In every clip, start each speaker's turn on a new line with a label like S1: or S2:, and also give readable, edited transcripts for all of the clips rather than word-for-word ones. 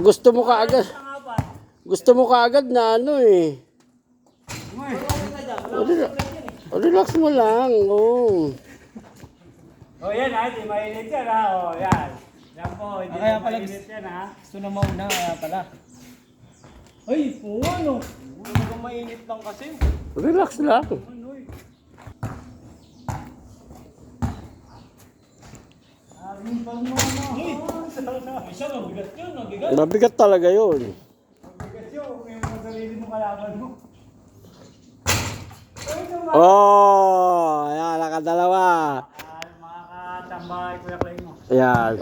S1: Gusto mo kaagad. Gusto mo kaagad na ano eh. Relax mo lang. Oh.
S2: Oh, yan ha, di mainit yan ha. Oh, yan. Yan po, hindi
S3: Kaya
S2: na
S3: pala
S2: mainit yan ha.
S3: gusto na mauna, kaya pala. Ay, oo ano. Hindi mainit lang kasi.
S1: Relax lang.
S3: Ano eh. Amin pang mama. Uy! Isa, mabigat yun, mabigat.
S1: Mabigat talaga yun.
S2: Bigas yun, kung yung sarili mo kalaban mo.
S1: Oh, ayan, nakadalawa.
S2: Makakatambay, Kuya Clay mo.
S1: Ayan.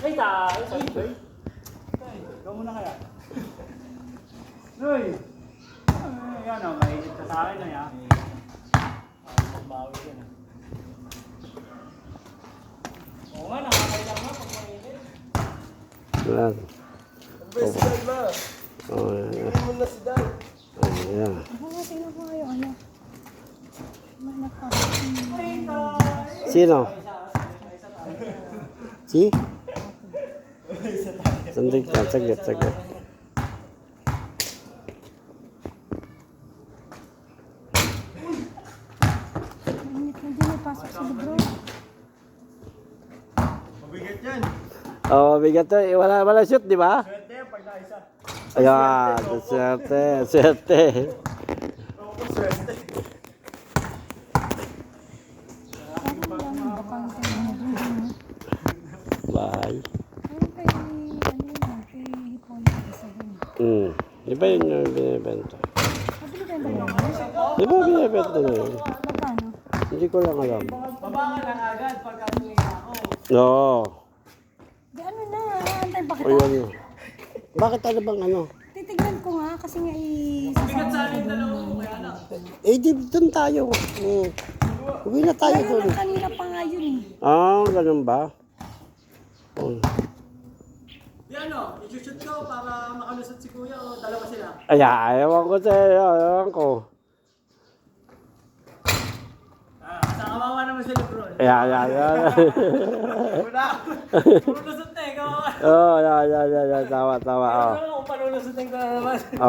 S2: Ay, tayo. Ay, ikaw muna kaya. Uy! Yan o, mainit ka sa akin na yan.
S3: Mabawi yan ah. Oo nga, nakakailang nga pag mainit.
S1: Ayan.
S3: Best si Dad ba?
S1: Oh, ayan.
S3: Hindi mo na si Dad.
S1: Ayan.
S4: Tingnan mo yung ano.
S1: Sino? Si? Sandali ka, saglit.
S4: Mainit na din, pasok sa libro.
S3: Mabigat yan.
S1: Oh, bigat to. Eh, wala shoot, di ba?
S2: Swerte yan pag naisa.
S1: Ayan, swerte. Bye.
S4: Ano kay, kay Hippolyte isa dun.
S1: Di ba yun yung binibenta?
S4: Mabili ba yung dalawa?
S1: Di ba binibenta na yun?
S4: Magkano?
S1: Hindi ko lang alam.
S2: Baba ka lang agad pagka tumingin ako.
S1: Oo.
S4: Di ano na, antay ba
S1: O
S4: kita?
S1: yun. Bakit ano bang ano?
S4: Titignan ko nga kasi nga
S2: Bigat sa akin dalawa mo, kaya na.
S1: Eh, di doon tayo. Uwi na tayo
S4: Kaya
S1: doon.
S4: lang kanina pa nga yun eh.
S1: Ah, ganun ba? Oh.
S2: Yan o, i-shoot ko para makalusot si Kuya o dalawa sila.
S1: Ay, ewan ko sa'yo. Ewan ko.
S2: Sa kawawa naman sila bro.
S1: Ayan.
S2: Wala. Puro lusot na eh, kawawa.
S1: Oh, yan. Tawa.
S2: Ano kung panulusot na naman.